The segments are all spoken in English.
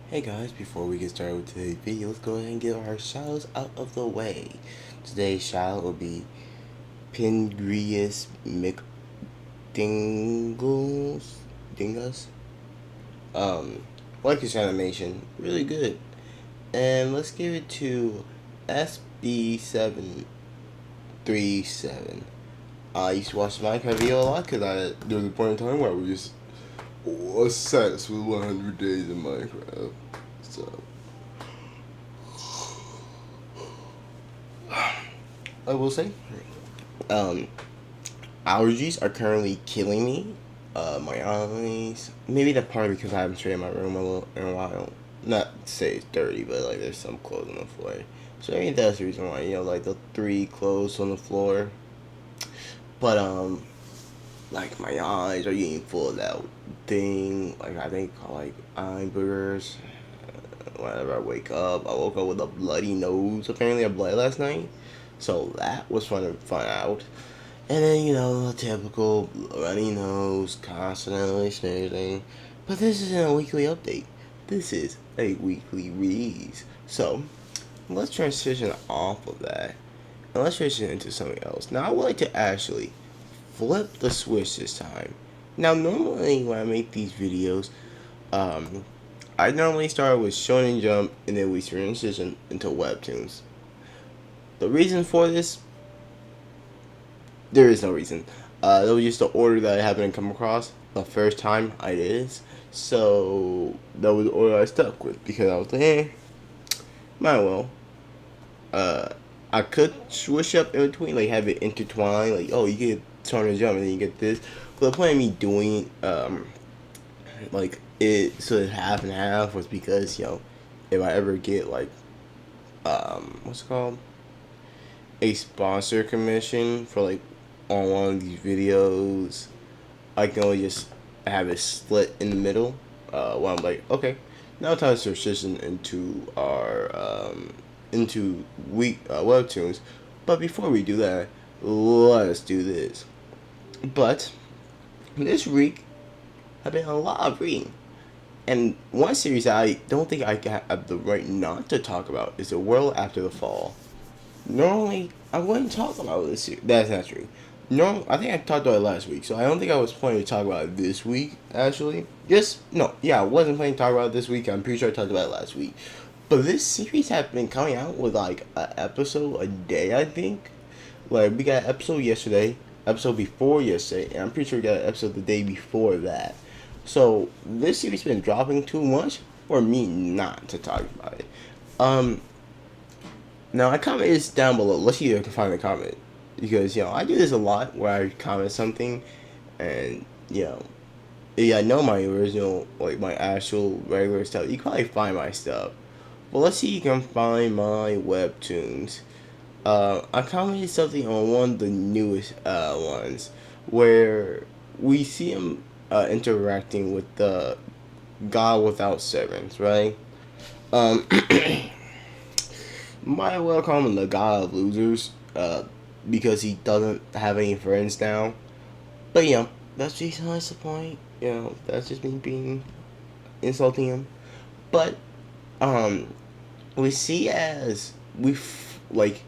Hey guys, before we get started with today's video, let's go ahead and get our shoutouts out of the way. Today's shoutout will be Pingrius McDingles Dingus. Like his animation, really good. And let's give it to SB737. I used to watch the Minecraft video a lot because there was a point in time where I was just obsessed with 100 days in Minecraft. So I will say, um, allergies are currently killing me. My eyes. Maybe that's partly because I haven't straightened my room in a while. Not to say it's dirty, but like there's some clothes on the floor. So I think that's the reason why, like the three clothes on the floor. But like my eyes are getting full of that thing. Like I think like eye boogers. Whenever I wake up, I woke up with a bloody nose. Apparently, I bled last night, so that was fun to find out. And then, the typical runny nose, constantly sneezing. But this isn't a weekly update. This is a weekly release. So, let's transition off of that. And let's transition into something else. Now, I would like to actually flip the switch this time. Now, normally when I make these videos, um, I normally start with Shonen Jump and then we transition into webtoons. The reason for this, there is no reason. That was just the order that I happened to come across the first time I did this. So that was the order I stuck with because I was like, might well. Uh, I could switch up in between, like have it intertwined, like oh you get Shonen Jump and then you get this. But the point of me doing like it so it's half and half was because if I ever get like what's it called, a sponsor commission for like on one of these videos, I can only just have it split in the middle. Where I'm like, okay, now time to transition into our into week webtoons. But before we do that, let's do this. But this week, I've been a lot of reading. And one series I don't think I have the right not to talk about is The World After the Fall. Normally, I wouldn't talk about this series. That's not true. No, I think I talked about it last week, so I don't think I was planning to talk about it this week, actually. Yes, no, yeah, I wasn't planning to talk about it this week. I'm pretty sure I talked about it last week. But this series has been coming out with like an episode a day, I think. Like, we got an episode yesterday, episode before yesterday, and I'm pretty sure we got an episode the day before that. So, this series been dropping too much for me not to talk about it. Um, Now, I comment this down below. Let's see if I can find a comment. Because, I do this a lot where I comment something and, yeah, I know my original, like my actual regular stuff. You can probably find my stuff. Well, let's see if you can find my webtoons. I commented something on one of the newest ones where we see him interacting with the God without servants, right? Um, might well call him the God of losers, because he doesn't have any friends now. But that's besides the point. That's just me being insulting him. But um, we see as like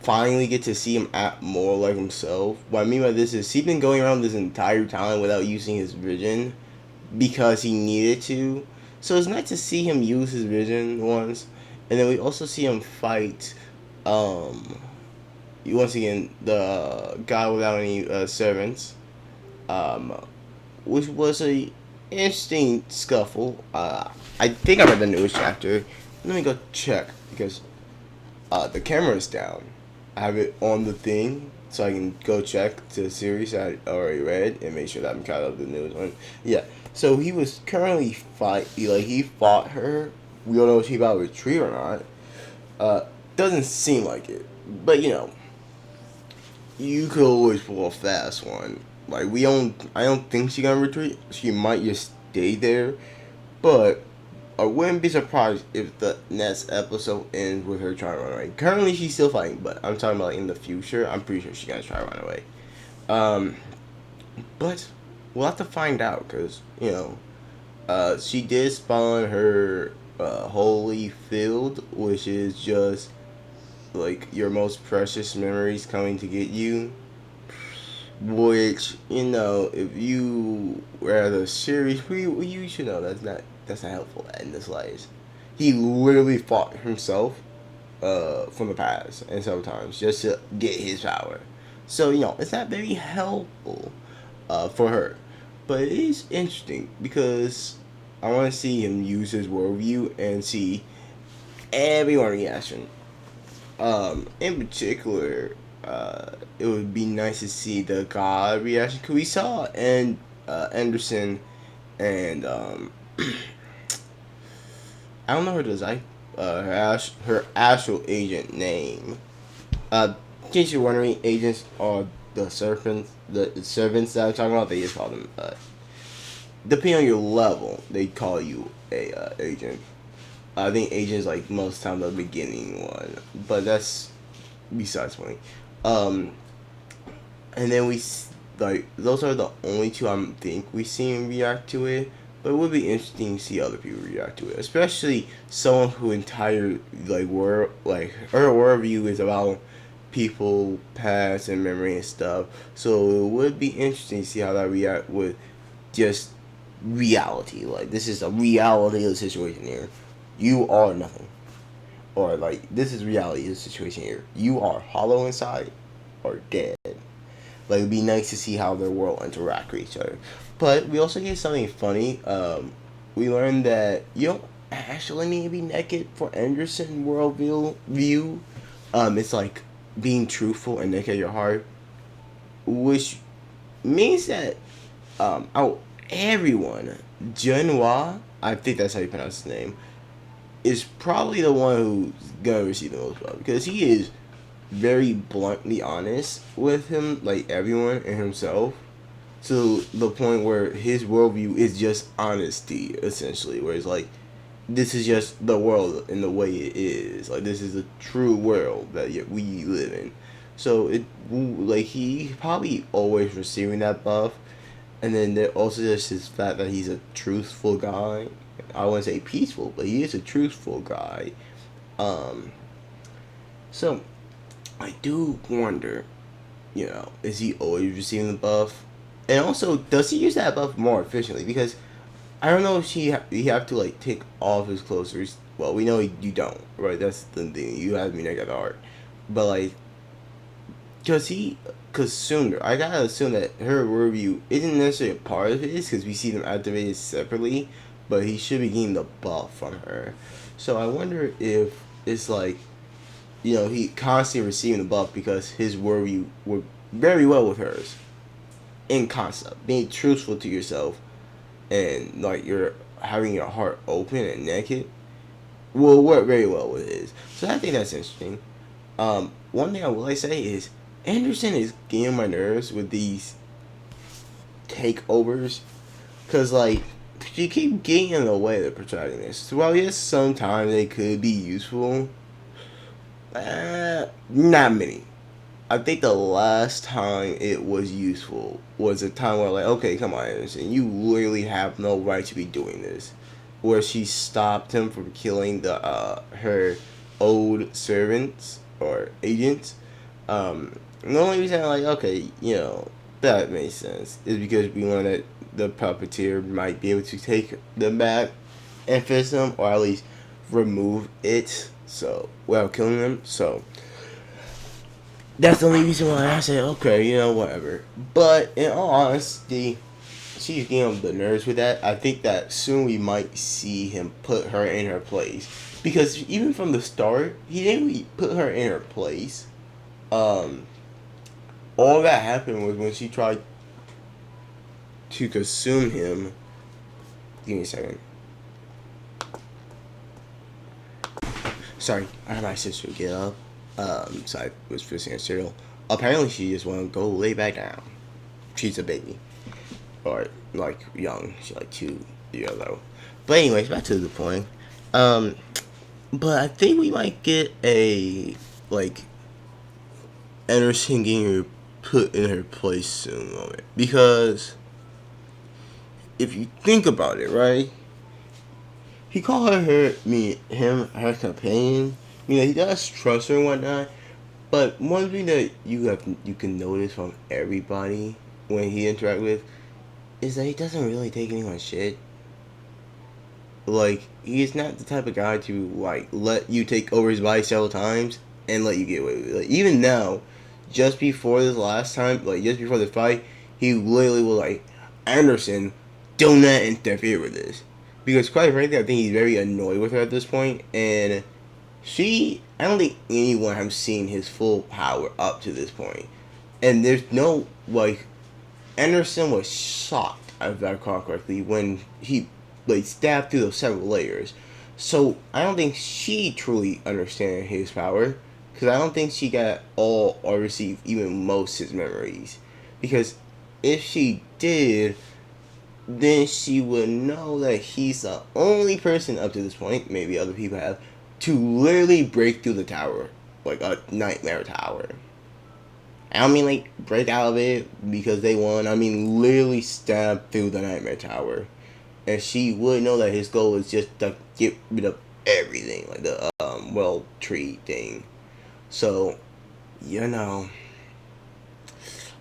finally get to see him act more like himself. What I mean by this is he's been going around this entire time without using his vision because he needed to. So it's nice to see him use his vision once, and then we also see him fight. Um, Once again, the guy without any servants, um, which was a interesting scuffle. I think I read the newest chapter. Let me go check because the camera is down. I have it on the thing so I can go check the series I already read and make sure that I'm caught up with the newest one. Yeah. So he was currently he fought her. We don't know if he about to retreat or not. Doesn't seem like it, but you could always pull a fast one. Like I don't think she's gonna retreat. She might just stay there, but I wouldn't be surprised if the next episode ends with her trying to run away. Currently, she's still fighting, but I'm talking about in the future. I'm pretty sure she's gonna try to run away. Um, but we'll have to find out because She did spawn her holy field, which is just like your most precious memories coming to get you. Which, you know, if you were at a series, you should know that's not helpful in this life. He literally fought himself from the past and sometimes just to get his power. So, you know, it's not very helpful for her. But it is interesting because I want to see him use his worldview and see everyone reaction. In particular, it would be nice to see the God reaction because we saw and Anderson and I don't know her design, her actual agent name. In case you're wondering, agents are the servants. The servants that I'm talking about, they just call them. Depending on your level, they call you a agent. I think agent is like most time the beginning one, but that's besides point. Um, and then like those are the only two I think we seen react to it. But it would be interesting to see other people react to it, especially someone who entire like world like her worldview is about people past and memory and stuff. So it would be interesting to see how that react with just reality. Like this is a reality of the situation here. You are nothing, or like this is reality of the situation here. You are hollow inside, or dead. Like it'd be nice to see how their world interact with each other. But we also get something funny. We learned that you don't actually need to be naked for Anderson worldview. It's like being truthful and naked your heart, which means that out everyone, Junhwa, I think that's how you pronounce his name, is probably the one who's gonna receive the most love because he is very bluntly honest with him, like everyone and himself, to the point where his worldview is just honesty, essentially. Where it's like, this is just the world and the way it is. Like this is a true world that we live in. So it like he probably always receiving that buff, and then there also just his fact that he's a truthful guy. I wouldn't say peaceful, but he is a truthful guy. Um, so I do wonder, you know, is he always receiving the buff? And also, does he use that buff more efficiently? Because I don't know if he have to like take off his clothes. Well, we know you don't, right? That's the thing. You have to be naked art, but like, cause sooner I gotta assume that her review isn't necessarily a part of his because we see them activated separately, but he should be getting the buff from her. So I wonder if it's like, you know, he constantly receiving the buff because his worldview work very well with hers in concept. Being truthful to yourself and like you're having your heart open and naked will work very well with his. So I think that's interesting. One thing I will like say is Anderson is getting on my nerves with these takeovers, cause like she keep getting in the way of the protagonist. Well, yes, sometimes they could be useful. Not many. I think the last time it was useful was a time where like, okay, come on, Anderson, you literally have no right to be doing this. Where she stopped him from killing the her old servants or agents. The only reason I'm like, okay, you know, that makes sense is because we learned that the puppeteer might be able to take them back and fix them, or at least remove it, so without killing them. So that's the only reason why I say, okay, you know, whatever. But in all honesty, she's getting on the nerves with that. I think that soon we might see him put her in her place. Because even from the start, he didn't really put her in her place. Um, all that happened was when she tried to consume him. Give me a second. Sorry, I had my sister get up. So I was fixing her cereal. Apparently, she just wanted to go lay back down. She's a baby, or like young. She's like 2 years old. But anyways, back to the point. Um, but I think we might get a like Anderson getting her put in her place soon moment because if you think about it, right? He called her companion. You know, he does trust her and whatnot. But one thing that you can notice from everybody when he interact with is that he doesn't really take anyone's shit. Like, he's not the type of guy to like let you take over his body several times and let you get away with it. Like, even now, just before this last time, like just before the fight, he literally was like, Anderson, do not interfere with this. Because quite frankly, I think he's very annoyed with her at this point, and I don't think anyone has seen his full power up to this point. And there's no, like, Anderson was shocked, if I recall correctly, when he, like, stabbed through those several layers. So, I don't think she truly understands his power, because I don't think she got all or received even most his memories. Because if she did, then she would know that he's the only person up to this point, maybe other people have, to literally break through the tower, like a nightmare tower. I don't mean like break out of it because they won. I mean literally stab through the nightmare tower, and she would know that his goal is just to get rid of everything, like the world tree thing. So, you know,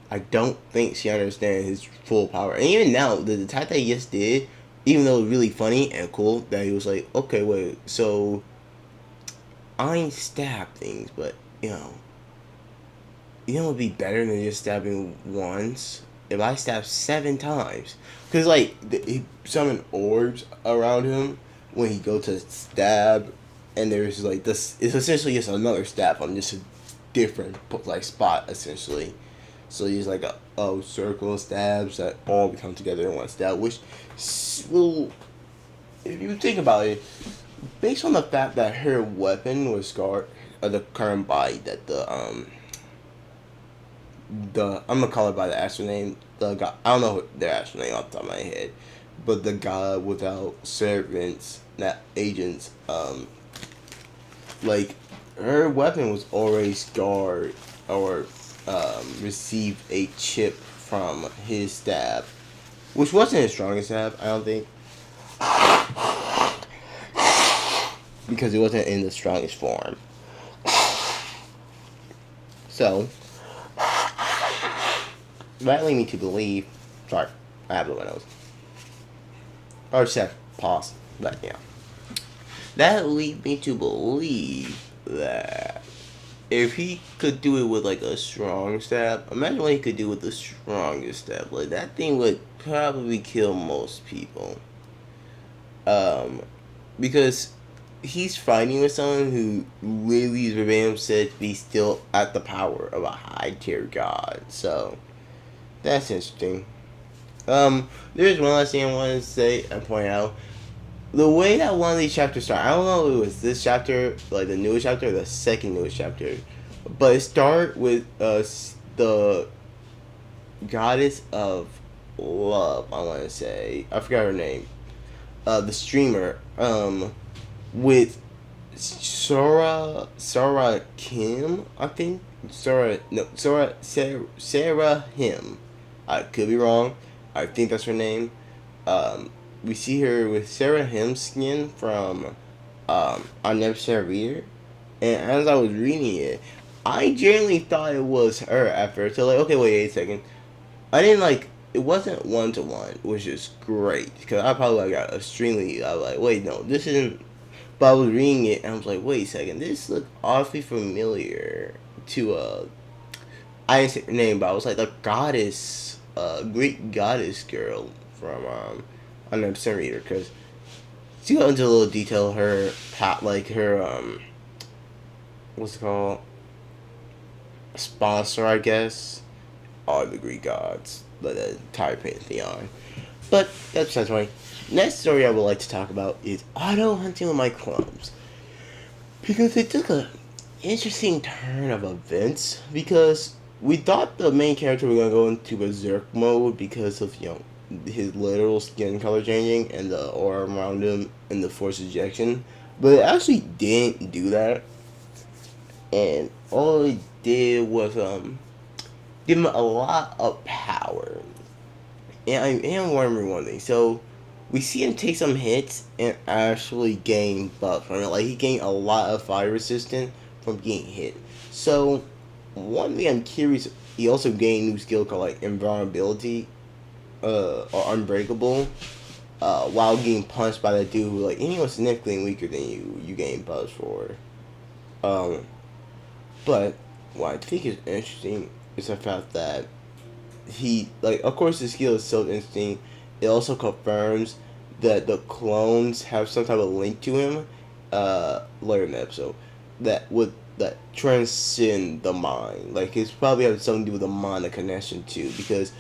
I don't think she understands his full power. And even now, the attack that he just did, even though it was really funny and cool, that he was like, okay, wait, so I ain't stab things, but you know, it'd be better than just stabbing once. If I stab 7 times, because like he summoned orbs around him when he go to stab, and there's like this. It's essentially just another stab on just a different like spot essentially. So he's like a circle of stabs that all become together in one stab, which will, if you think about it, based on the fact that her weapon was scarred, or the current body that I'm gonna call it by the actual name. The guy, I don't know their actual name off the top of my head, but the guy without servants, not agents, like her weapon was already scarred or received a chip from his stab, which wasn't his strongest stab, I don't think, because it wasn't in the strongest form. So that led me to believe. Sorry, I have the windows. Or just have pause. But yeah. That lead me to believe that if he could do it with like a strong stab, imagine what he could do with the strongest stab. Like that thing would probably kill most people. Because he's fighting with someone who literally verbatim said to be still at the power of a high tier god. So that's interesting. There's one last thing I wanted to say and point out. The way that one of these chapters start, I don't know if it was this chapter, like the newest chapter, or the second newest chapter, but it start with the goddess of love. I want to say, I forgot her name. The streamer, with Sora Kim, I think. Sarah Him. I could be wrong. I think that's her name. We see her with Sarah Him's skin from I Never Said a Reader. And as I was reading it, I genuinely thought it was her at first. So like, okay, wait a second. I didn't like, it wasn't 1-to-1, which is great. Because I probably like got extremely, I was like, wait, no, this isn't. But I was reading it and I was like, wait a second, this looked awfully familiar to I didn't say her name, but I was like the goddess, Greek goddess girl from I Never Said a Reader, because she got into a little detail, her like her what's it called, sponsor, I guess, are the Greek gods, the entire pantheon. But that's besides the point. Next story I would like to talk about is auto hunting with my clones, because it took a interesting turn of events. Because we thought the main character was gonna go into berserk mode because of his literal skin color changing and the aura around him and the force ejection, but it actually didn't do that, and all it did was give him a lot of power. And I am wondering one thing. So we see him take some hits and actually gain buff from it. Like he gained a lot of fire resistance from getting hit. So one thing I'm curious, he also gained new skill called like invulnerability, or unbreakable. While getting punched by that dude who like anyone significantly weaker than you gain buffs for. Um, but what I think is interesting is the fact that he like of course the skill is so interesting. It also confirms that the clones have some type of link to him later in the episode that would that transcend the mind. Like it's probably have something to do with the mind connection too, because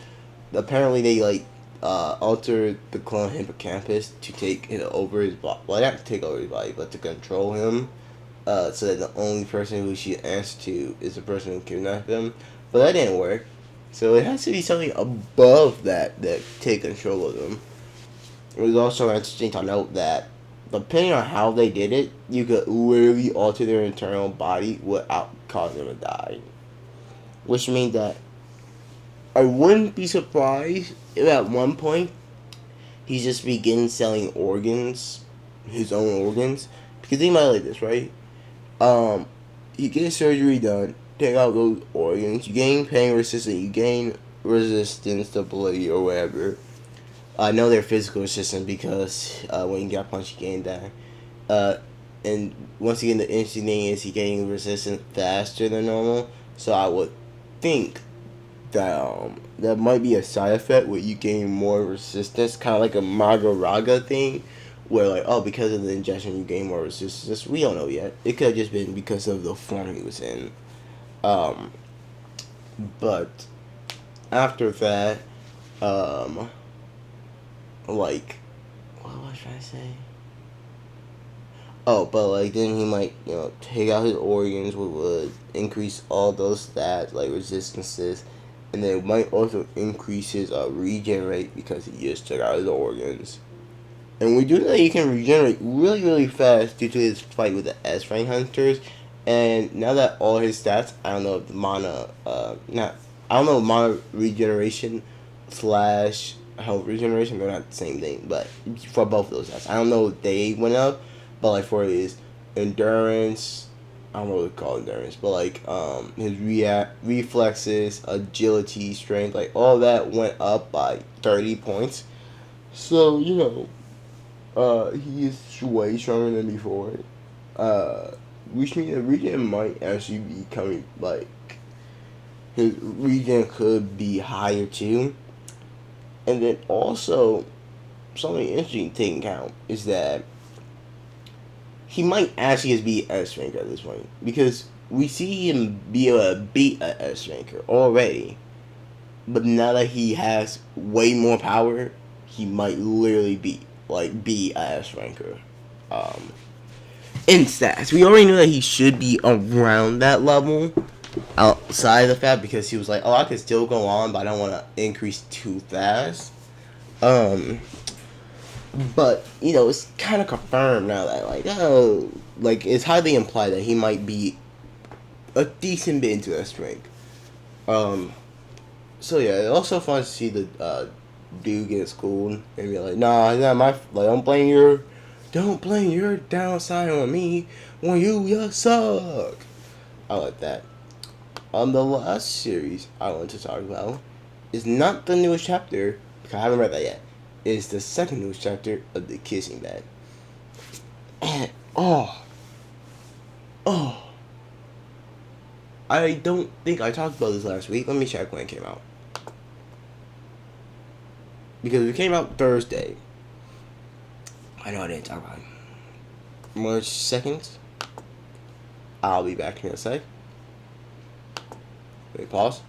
apparently they like altered the clone hippocampus to take it over his body. Well, not to take over his body, but to control him. So that the only person who she answers to is the person who kidnapped him. But that didn't work. So it has to be something above that take control of them. It was also interesting to note that depending on how they did it, you could literally alter their internal body without causing them to die. Which means that I wouldn't be surprised if at one point he just begins selling organs, his own organs. Because think about it like this, right? Um, you get surgery done, take out those organs, you gain pain resistance, you gain resistance to bloody or whatever. I know they're physical resistance because when you got punched, you gain that. And once again, the interesting thing is he getting resistance faster than normal. So I would think that that might be a side effect where you gain more resistance, kind of like a Magaraga thing, where like because of the injection you gain more resistance. We don't know yet. It could have just been because of the form he was in. Um, but after that, um, like what was I trying to say? Oh, but like then he might take out his organs, which would increase all those stats like resistances, and then it might also increase his regen rate because he just took out his organs. And we do know he can regenerate really fast due to his fight with the S rank hunters. And now that all his stats, I don't know if the mana, not I don't know if mana regeneration slash health regeneration, they're not the same thing, but for both of those stats, I don't know if they went up, but like for his endurance, I don't know what to call endurance, but like his reflexes, agility, strength, like all that went up by 30 points. So he is way stronger than before. Uh, which means the regen might actually be coming, like, his regen could be higher too. And then also, something interesting to take into account is that he might actually just be S ranker at this point. Because we see him be able to beat a S ranker already. But now that he has way more power, he might literally be a S ranker. In stats, we already knew that he should be around that level. Outside of the fact, because he was like, I can still go on, but I don't want to increase too fast. But it's kind of confirmed now that it's highly implied that he might be a decent bit into that strength. So yeah, it's also fun to see the dude get schooled and be like, nah, it's not my like don't blame your downside on me when you just suck. I like that. The last series I want to talk about is not the newest chapter because I haven't read that yet. It's the second newest chapter of The Kissing Bed. And I don't think I talked about this last week. Let me check when it came out. Because it came out Thursday. I know I didn't talk about it. March 2nd. I'll be back in a sec. Wait, pause.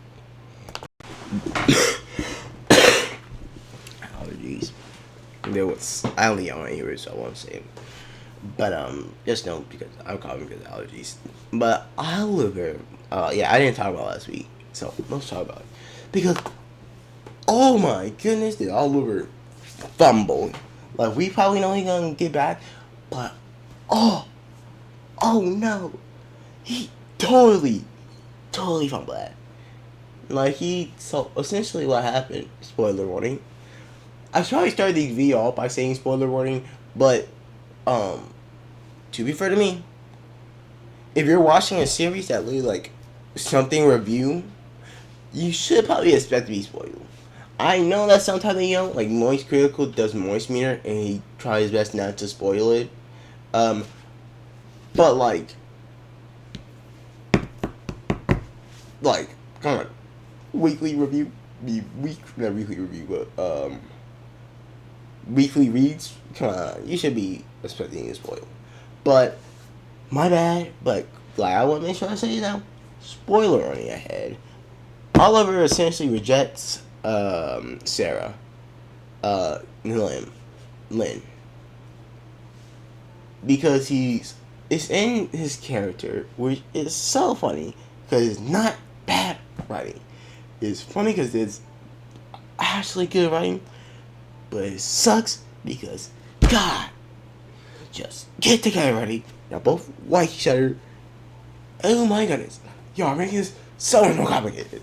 Allergies. There was, I only want to hear it, so I won't say it. But just know because I'm coughing because of allergies. But Oliver, yeah, I didn't talk about it last week, so let's talk about it. Because oh my goodness, did Oliver fumble? Like we probably know he's gonna get back, but oh no, he totally fumbled that. Like so essentially what happened, spoiler warning, I probably started these video off by saying spoiler warning, but to be fair to me, if you're watching a series that literally like something review, you should probably expect to be spoiled. I know that sometimes like Moist Critical does Moist Meter and he tries his best not to spoil it. But like, come on, weekly review, not weekly review, but weekly reads. Come on, you should be expecting a spoil. But my bad. But like, I want to make sure I say it now. Spoiler on your head. Oliver essentially rejects Sarah, Lynn, because it's in his character, which is so funny because it's not bad writing. It's funny because it's actually good writing, but it sucks because God, just get together already. Y'all both like each other. Oh my goodness, y'all making this so more complicated.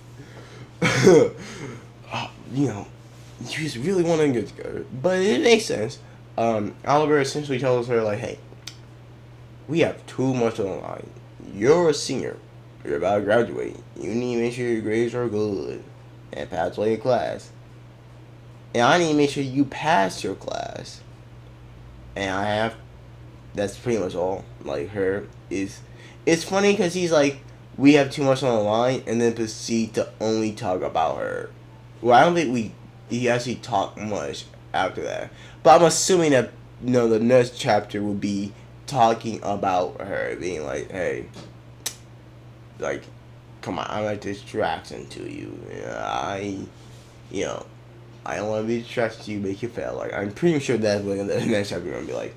You know, you just really want to get together, but it makes sense. Oliver essentially tells her like, "Hey, we have too much on the line. You're a senior. You're about to graduate. You need to make sure your grades are good and pass all your class. And I need to make sure you pass your class. And I have. That's pretty much all. Like her is. It's funny because he's like, we have too much on the line, and then proceed to only talk about her. Well, I don't think he actually talked much after that. But I'm assuming that the next chapter will be talking about her, being like, hey, like, come on, I'm a distraction to you. I don't want to be distracted to you, make you fail. Like, I'm pretty sure that's what the next chapter is going to be like.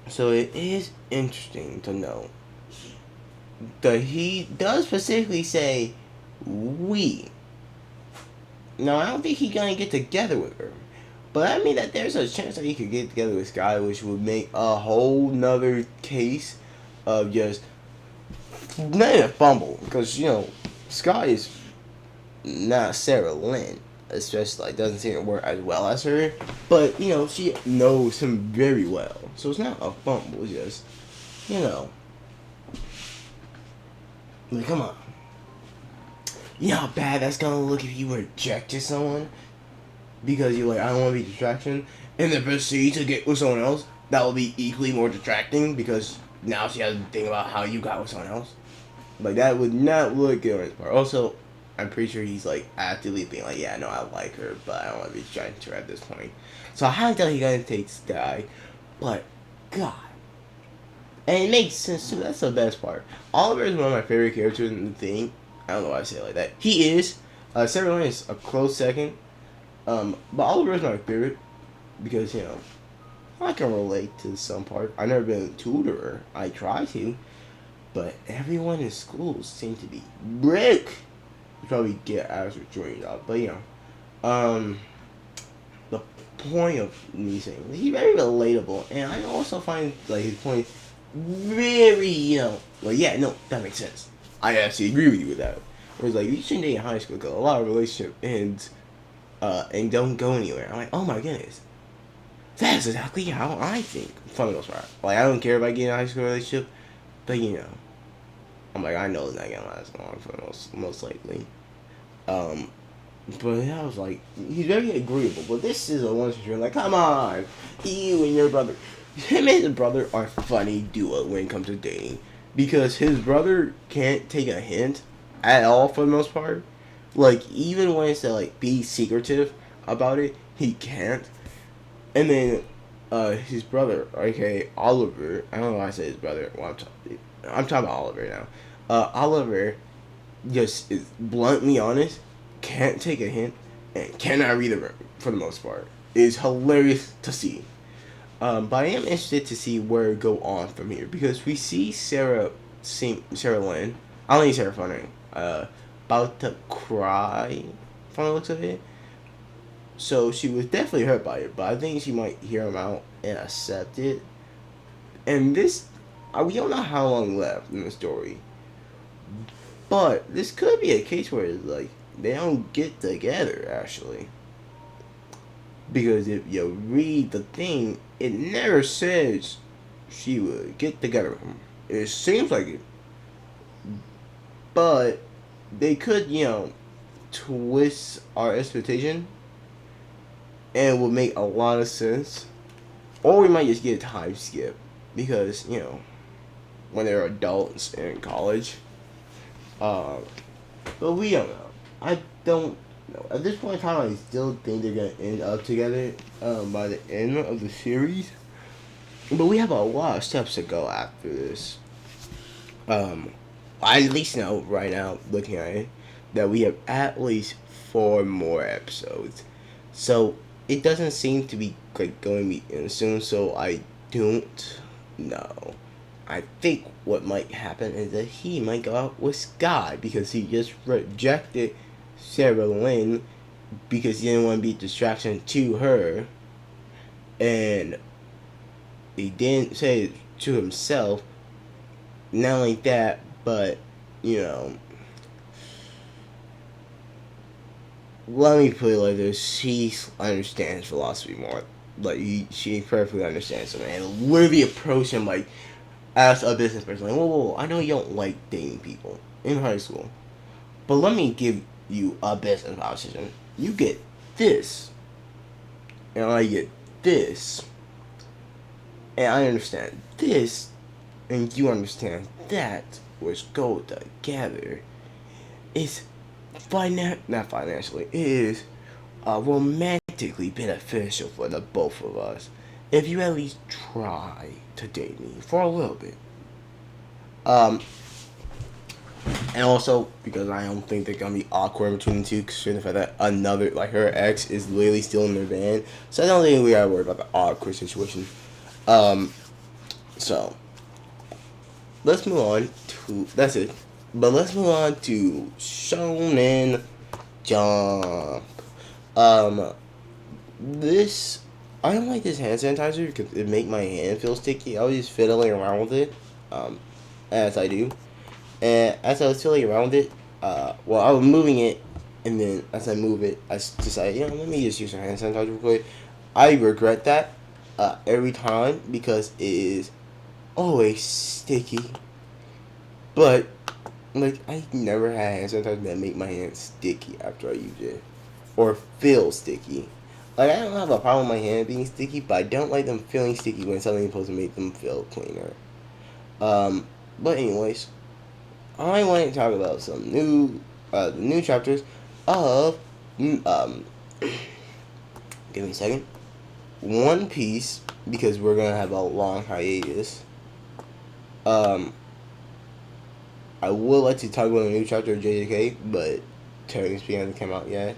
So it is interesting to know that he does specifically say we. Now, I don't think he's going to get together with her. But I mean that there's a chance that he could get together with Sky, which would make a whole nother case of just not even a fumble. Because, Sky is not Sarah Lynn. Especially, like, doesn't seem to work as well as her. But, she knows him very well. So it's not a fumble, it's just, like, come on. You know how bad that's gonna look if you rejected someone? Because you're like, I don't want to be distraction. And then proceed to get with someone else? That will be equally more distracting because now she has to think about how you got with someone else. Like, that would not look good on his part. Also, I'm pretty sure he's, like, actively being like, yeah, no, I like her, but I don't want to be distracted to her at this point. So I highly doubt he's gonna take Sky. But, God. And it makes sense, too. That's the best part. Oliver is one of my favorite characters in the thing. I don't know why I say it like that. He is. Sarah Lynn is a close second. But Oliver is my favorite because, I can relate to some part. I've never been a tutor. I try to. But everyone in school seems to be brick. You probably get asked for joining job. But, the point of me saying he's very relatable. And I also find, like, his point very, that makes sense. I actually agree with you with that. Whereas, like, you shouldn't date in high school because a lot of relationship ends and don't go anywhere. I'm like, oh my goodness. That's exactly how I think. For the most part. Like, I don't care about getting a high school relationship, but, I'm like, I know it's not going to last long for most likely. But I was like, he's very agreeable. But this is a one situation, like, come on. You and your brother. Him and his brother are funny duo when it comes to dating. Because his brother can't take a hint at all for the most part. Like, even when it's to, like, be secretive about it, he can't. And then, his brother, okay, Oliver, I don't know why I say his brother. Well, I'm talking about Oliver now. Oliver just is bluntly honest, can't take a hint, and cannot read the room, for the most part. It is hilarious to see. But I am interested to see where it go on from here because we see Sarah Lynn, I don't think Sarah funny, about to cry from the looks of it. So she was definitely hurt by it, but I think she might hear him out and accept it. And this, we don't know how long left in the story, but this could be a case where it's like they don't get together actually. Because if you read the thing, it never says she would get together with him. It seems like it, but they could, twist our expectation, and it would make a lot of sense. Or we might just get a time skip because when they're adults and in college. Uh, but we don't know. I don't know. At this point in time, I still think they're gonna end up together by the end of the series. But we have a lot of steps to go after this. I at least know right now, looking at it, that we have at least 4 more episodes. So it doesn't seem to be like going to be in soon. So I don't know. I think what might happen is that he might go out with Sky because he just rejected Sarah Lynn because he didn't want to be a distraction to her, and he didn't say it to himself. Not only that, but let me put it like this: she understands philosophy more. Like she perfectly understands him, and literally approach him like as a business person. Like, whoa, I know you don't like dating people in high school, but let me give you a business proposition. You get this, and I get this, and I understand this, and you understand that, which go together. It's not financially. It is romantically beneficial for the both of us if you at least try to date me for a little bit. Um, and also because I don't think they're gonna be awkward between the two, considering the fact that another like her ex is literally still in their band. So I don't think we gotta worry about the awkward situation. Um, so let's move on to that's it. But let's move on to Shonen Jump. Um, this I don't like this hand sanitizer because it make my hand feel sticky. I was just fiddling around with it, as I do, and as I was fiddling around with it, I was moving it, and then as I move it, I decided, let me just use some hand sanitizer real quick. I regret that every time because it is always sticky, but like I never had hand sanitizer that make my hands sticky after I use it or feel sticky. Like I don't have a problem with my hand being sticky, but I don't like them feeling sticky when something's supposed to make them feel cleaner. But anyways, I want to talk about some the new chapters of give me a second. One Piece because we're gonna have a long hiatus. Um, I would like to talk about a new chapter of JJK, but technically speaking, hasn't come out yet.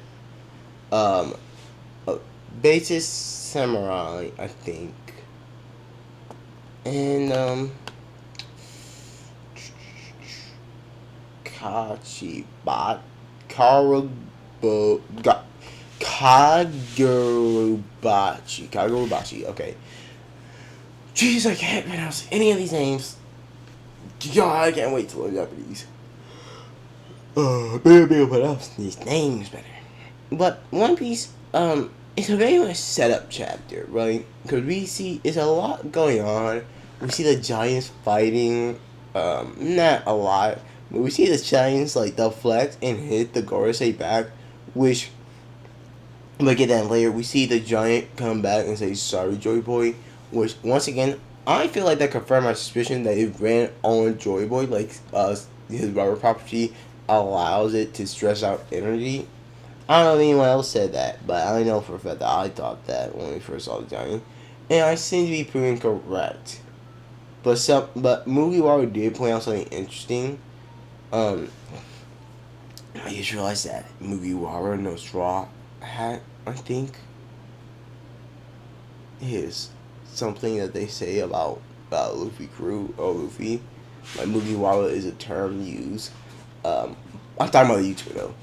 Um, Basis Samurai, I think, and Kachibat Kagurubachi. Okay. Jeez, I can't pronounce any of these names. God, I can't wait to learn Japanese. Better be able to pronounce these names better. But One Piece, it's a very much setup chapter, right? Because we see it's a lot going on. We see the giants fighting, not a lot, but we see the giants like deflect and hit the Gorosei back, which look at that later. We see the giant come back and say sorry, Joy Boy, which once again I feel like that confirmed my suspicion that it ran on Joy Boy, like his rubber property allows it to stress out energy. I don't know if anyone else said that, but I know for a fact that I thought that when we first saw the giant, and I seem to be proven correct. But Mugiwara did point out something interesting. I just realized that Mugiwara no straw hat, I think, is something that they say about Luffy crew or Luffy. Like Mugiwara is a term used. I'm talking about the YouTuber though.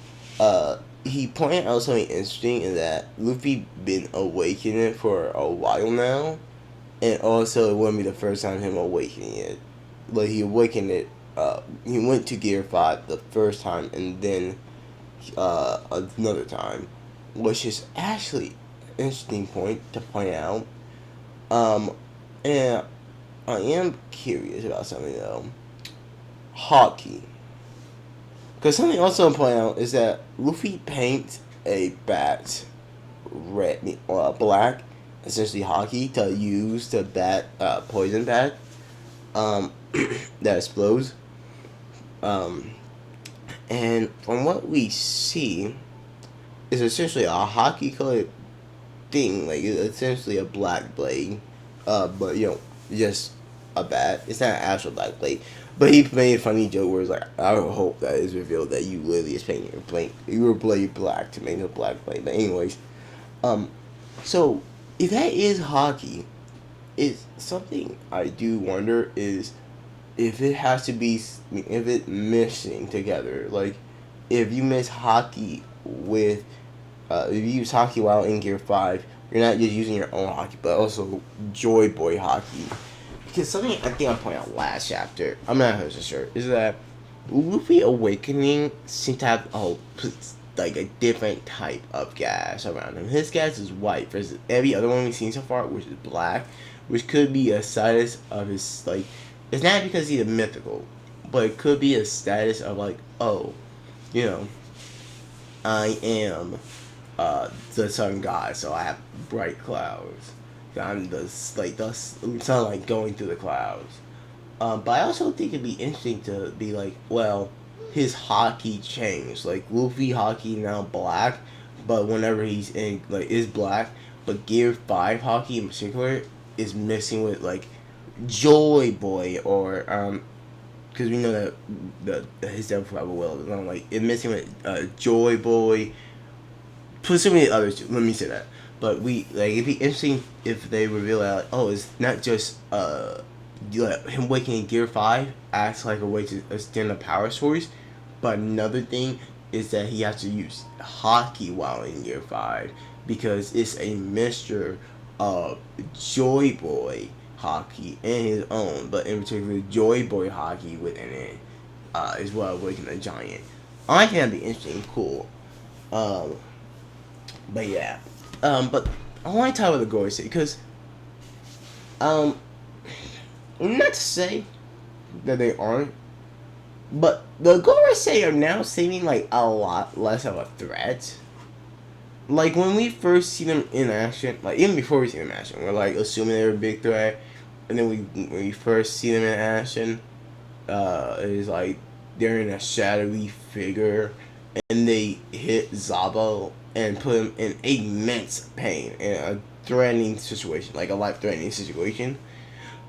He pointed out something interesting in that Luffy been awakening for a while now, and also it wouldn't be the first time him awakening it. Like he awakened it. He went to Gear 5 the first time, and then another time, which is actually interesting point to point out. Um, and I am curious about something though. Hockey. Because something also to point out is that Luffy paints a bat red, black, essentially hockey, to use to bat poison bat that explodes. Um, and from what we see, it's essentially a hockey colored thing, like it's essentially a black blade, but just a bat. It's not an actual black blade. But he made a funny joke where it's like, I hope that is revealed that you literally is painting your blade, your blade black to make a black blade. But anyways, um, so if that is hockey, it's something I do wonder is if it has to be, if it mixing together, like if you mix hockey with if you use hockey while in Gear 5, you're not just using your own hockey, but also Joy Boy hockey. Because something I think I pointed out last chapter, I'm not 100% sure, is that Luffy Awakening seems to have like a different type of gas around him. His gas is white versus every other one we've seen so far, which is black, which could be a status of his, like, it's not because he's a mythical, but it could be a status of like, oh, I am the sun god, so I have bright clouds. I'm the sunlight going through the clouds. But I also think it'd be interesting to be like, well, his hockey changed. Like Luffy hockey now black, but whenever he's in is black. But Gear 5 hockey in particular is mixing with like Joy Boy or because we know that his Devil Flower will is not like it mixing with Joy Boy. Plus so many others too. Let me say that. But it'd be interesting if they reveal that, like, oh, it's not just him waking in Gear 5 acts like a way to extend the power source, but another thing is that he has to use hockey while in Gear 5 because it's a mixture of Joy Boy hockey and his own, but in particular Joy Boy hockey within it is what awakened the giant. I think that'd be interesting, cool. But yeah. But I want to talk about the Gorosei because, not to say that they aren't, but the Gorosei are now seeming like a lot less of a threat. Like when we first see them in action, like even before we see them in action, we're like assuming they're a big threat, and then when we first see them in action, it's like they're in a shadowy figure, and they hit Zabo and put him in immense pain in a threatening situation, like a life-threatening situation.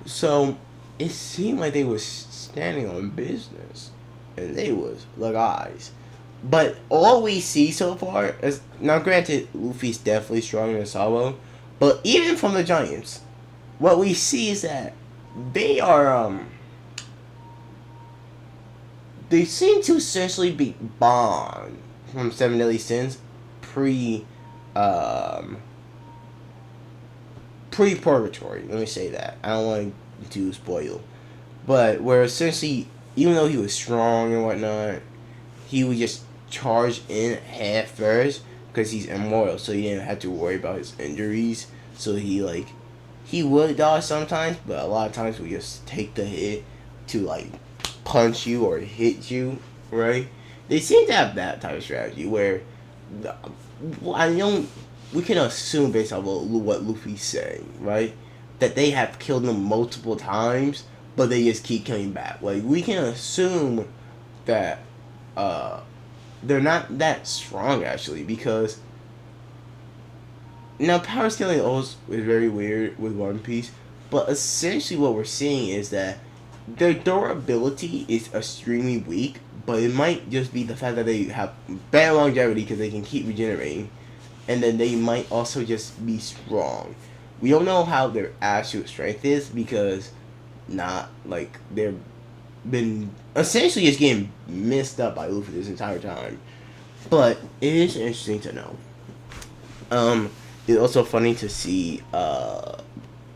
So it seemed like they was standing on business, and they was the guys. But all we see so far is, now granted, Luffy's definitely stronger than Sabo, but even from the Giants, what we see is that they are they seem to essentially be Bond from Seven Deadly Sins pre-purgatory. Let me say that. I don't want to spoil. But where essentially, even though he was strong and whatnot, he would just charge in head first because he's immortal, so he didn't have to worry about his injuries. So he would dodge sometimes, but a lot of times we just take the hit to like punch you or hit you, right? They seem to have that type of strategy where I don't. We can assume based on what Luffy's saying, right, that they have killed him multiple times, but they just keep coming back. Like we can assume that they're not that strong actually because now power scaling is very weird with One Piece, but essentially what we're seeing is that their durability is extremely weak, but it might just be the fact that they have bad longevity because they can keep regenerating, and then they might also just be strong. We don't know how their actual strength is because they've been essentially just getting messed up by Luffy this entire time. But it is interesting to know. It's also funny to see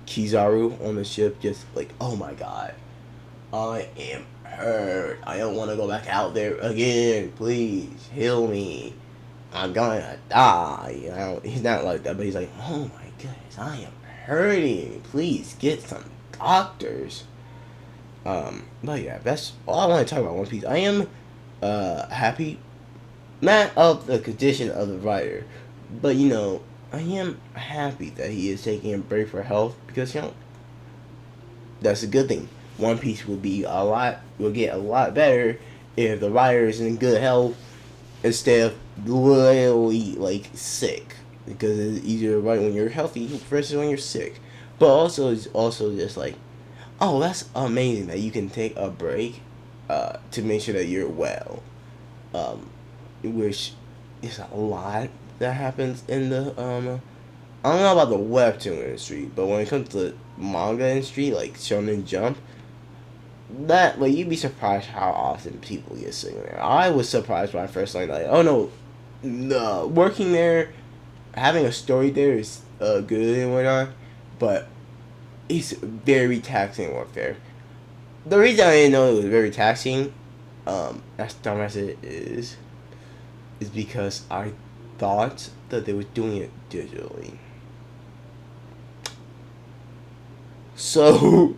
Kizaru on the ship just like, oh my god, I am hurt. I don't want to go back out there again. Please heal me. I'm gonna die. You know, he's not like that, but he's like, oh my goodness, I am hurting. Please get some doctors. But yeah, that's all I want to talk about One Piece. I am happy, not of the condition of the writer, but you know, I am happy that he is taking a break for health because you know that's a good thing. One Piece will get a lot better if the writer is in good health instead of literally like sick, because it's easier to write when you're healthy versus when you're sick. But also it's also just like, oh, that's amazing that you can take a break to make sure that you're well. Which is a lot that happens in the I don't know about the webtoon industry, but when it comes to the manga industry, like Shonen Jump, that like you'd be surprised how often people get sick there. I was surprised when I first learned like, oh no, no, working there, having a story there is good and whatnot, but it's very taxing work there. The reason I didn't know it was very taxing, as dumb as it is because I thought that they were doing it digitally. So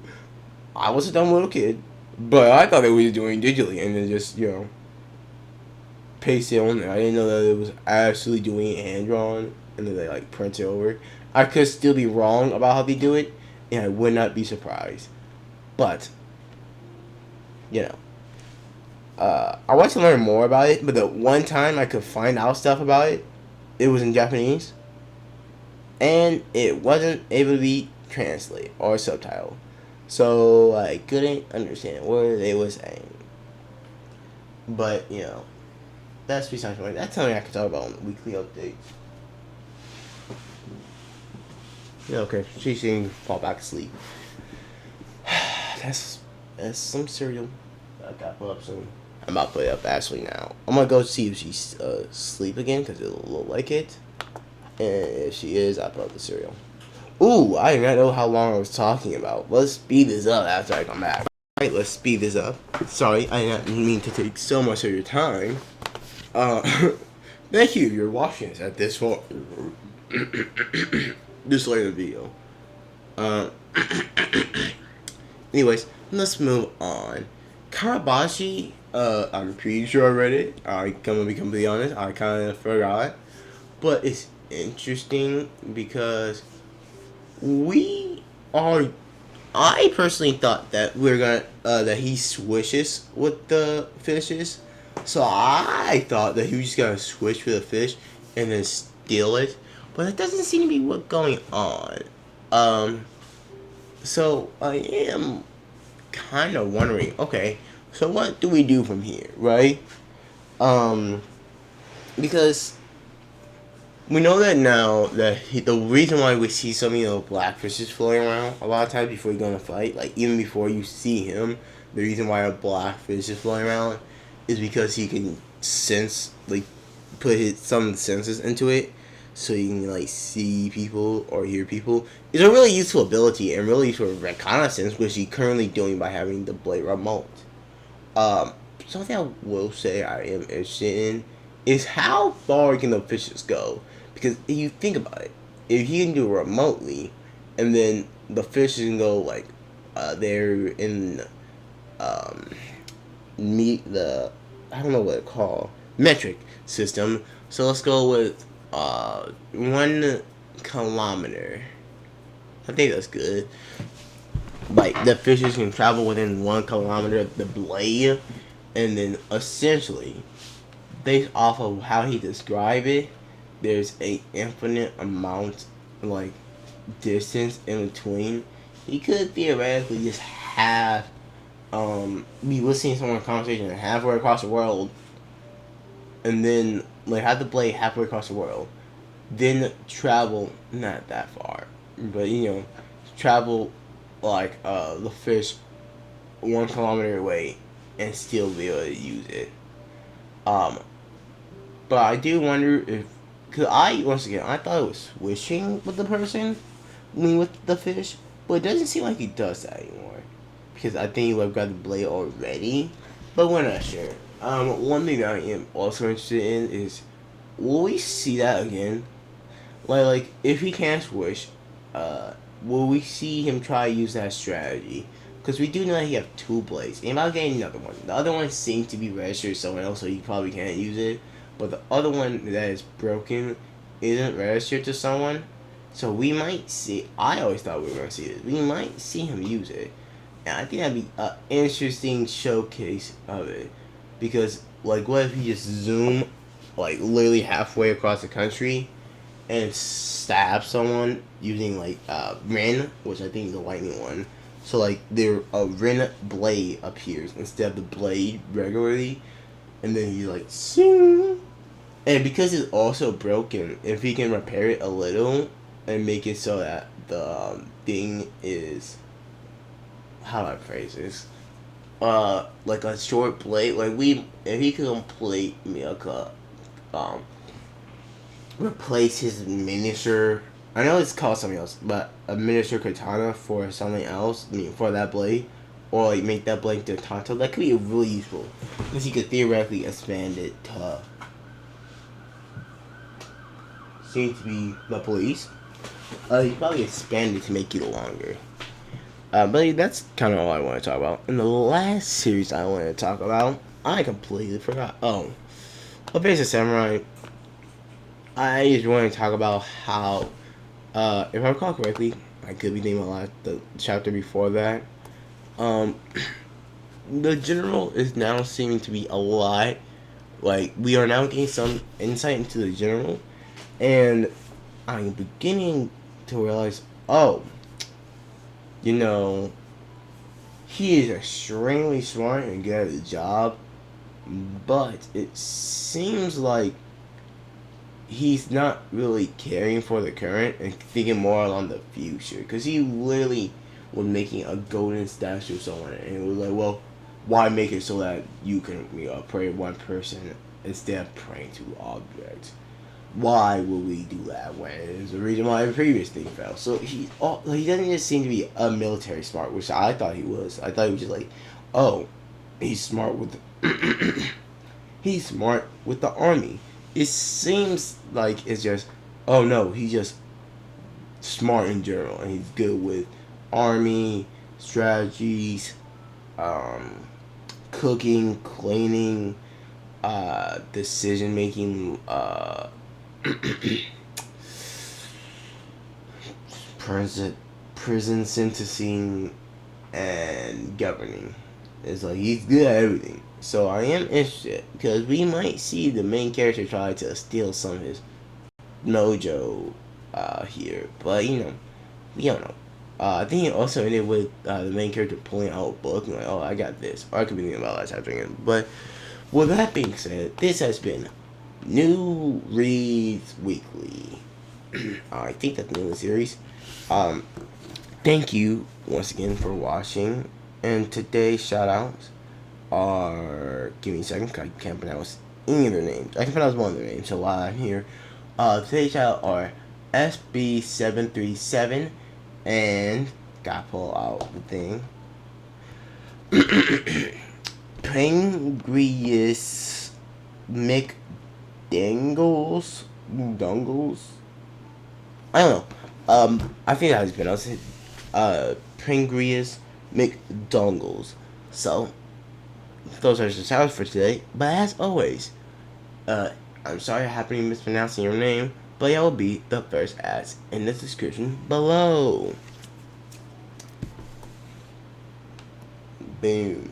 I was a dumb little kid, but I thought they were doing it digitally and then just paste it on there. I didn't know that it was actually doing hand drawn and then they like print it over. I could still be wrong about how they do it, and I would not be surprised. But you know, I want to learn more about it. But the one time I could find out stuff about it, it was in Japanese, and it wasn't able to be translated or subtitled, so I couldn't understand what they were saying. But you know, that's besides the point. That's something I can talk about on the weekly updates. Yeah, okay. She's saying fall back asleep. that's that's some cereal. I gotta put up soon. I'm about to put it up actually now. I'm gonna go see if she's asleep again because it'll look like it. And if she is, I'll put up the cereal. Ooh, I did not know how long I was talking about. Let's speed this up after I come back. Alright, let's speed this up. Sorry, I did not mean to take so much of your time. Thank you if you're watching this at this point. This later video. Uh, anyways, let's move on. Karabashi, I'm pretty sure I read it. I'm gonna be completely honest, I kind of forgot. But it's interesting because we are. I personally thought that we're gonna that he swishes with the fishes, so I thought that he was just gonna swish with a fish and then steal it, but that doesn't seem to be what's going on. So I am kind of wondering. Okay, so what do we do from here, right? Um, because we know that now that the reason why we see so many little blackfishes floating around a lot of times before you go in a fight, like even before you see him, the reason why a blackfish is floating around is because he can sense, like, put some senses into it, so you can like see people or hear people. It's a really useful ability and really useful reconnaissance, which he's currently doing by having the blade remote. Something I will say I am interested in is how far can the fishes go? Because if you think about it, if you can do it remotely, and then the fish can go like, they're in, meet the, I don't know what it's called, metric system. So let's go with 1 kilometer. I think that's good. Like the fishes can travel within 1 kilometer of the blade, and then essentially, based off of how he described it, there's a infinite amount like distance in between. He could theoretically just have be listening to someone's conversation halfway across the world, and then like have the blade halfway across the world, then travel not that far, but travel like the fish 1 kilometer away and still be able to use it. But I do wonder if, cause once again I thought it was swishing with the person, I mean with the fish, but it doesn't seem like he does that anymore, because I think he would have got the blade already. But we're not sure. One thing that I am also interested in is will we see that again? Like if he can't switch, will we see him try to use that strategy? Because we do know that he have two blades. And about getting another one. The other one seems to be registered somewhere else, so you probably can't use it. But the other one that is broken isn't registered to someone. So we might see. I always thought we were going to see this. We might see him use it. And I think that'd be an interesting showcase of it. Because, like, what if he just zoom, like, literally halfway across the country and stab someone using, like, Rin, which I think is the lightning one. So, like, a Rin blade appears instead of the blade regularly. And then he's like, Sing! And because it's also broken, if he can repair it a little and make it so that the thing is, how do I phrase this? Like a short blade. If he could complete um, replace his miniature. I know it's called something else, but a miniature katana for something else. I mean, for that blade, or like make that blade into a tanto. That could be really useful because he could theoretically expand it to. Seems to be the police. He probably expanded to make it longer. But that's kind of all I want to talk about. In the last series I wanted to talk about, I completely forgot. Oh, Basic Samurai. I just want to talk about how, if I recall correctly, I could be naming a lot the chapter before that. The general is now seeming to be a lot. Like, we are now getting some insight into the general, and I'm beginning to realize, oh, you know, he is extremely smart and good at his job, but it seems like he's not really caring for the current and thinking more on the future. Because he literally was making a golden statue of someone, and it was like, well, why make it so that you can pray one person instead of praying to objects? Why would we do that when there's a reason why the previous thing fell? So he doesn't just seem to be a military smart, which I thought he was. I thought he was just like, oh, he's smart with he's smart with the army. It seems like it's just, oh no, he's just smart in general, and he's good with army strategies, cooking, cleaning, decision making, prison sentencing, and governing. It's like he's good at everything. So I am interested because we might see the main character try to steal some of his mojo here, but we don't know. I think it also ended with the main character pulling out a book and like, oh, I got this. Or I could be thinking about that chapter again. But with that being said, this has been New Reads Weekly. I think that's the name of the series. Thank you once again for watching. And today's shoutouts are, give me a second, because I can't pronounce any of their names. I can pronounce one of their names, so while I'm here, today's shoutouts are SB737 and gotta pull out the thing. Pringrius McDangles? I don't know. I think that's how it's pronounced. Pringrius McDongles. So, those are the sounds for today. But as always, I'm sorry I happened to be mispronouncing your name, but it will be the first ads in the description below. Boom.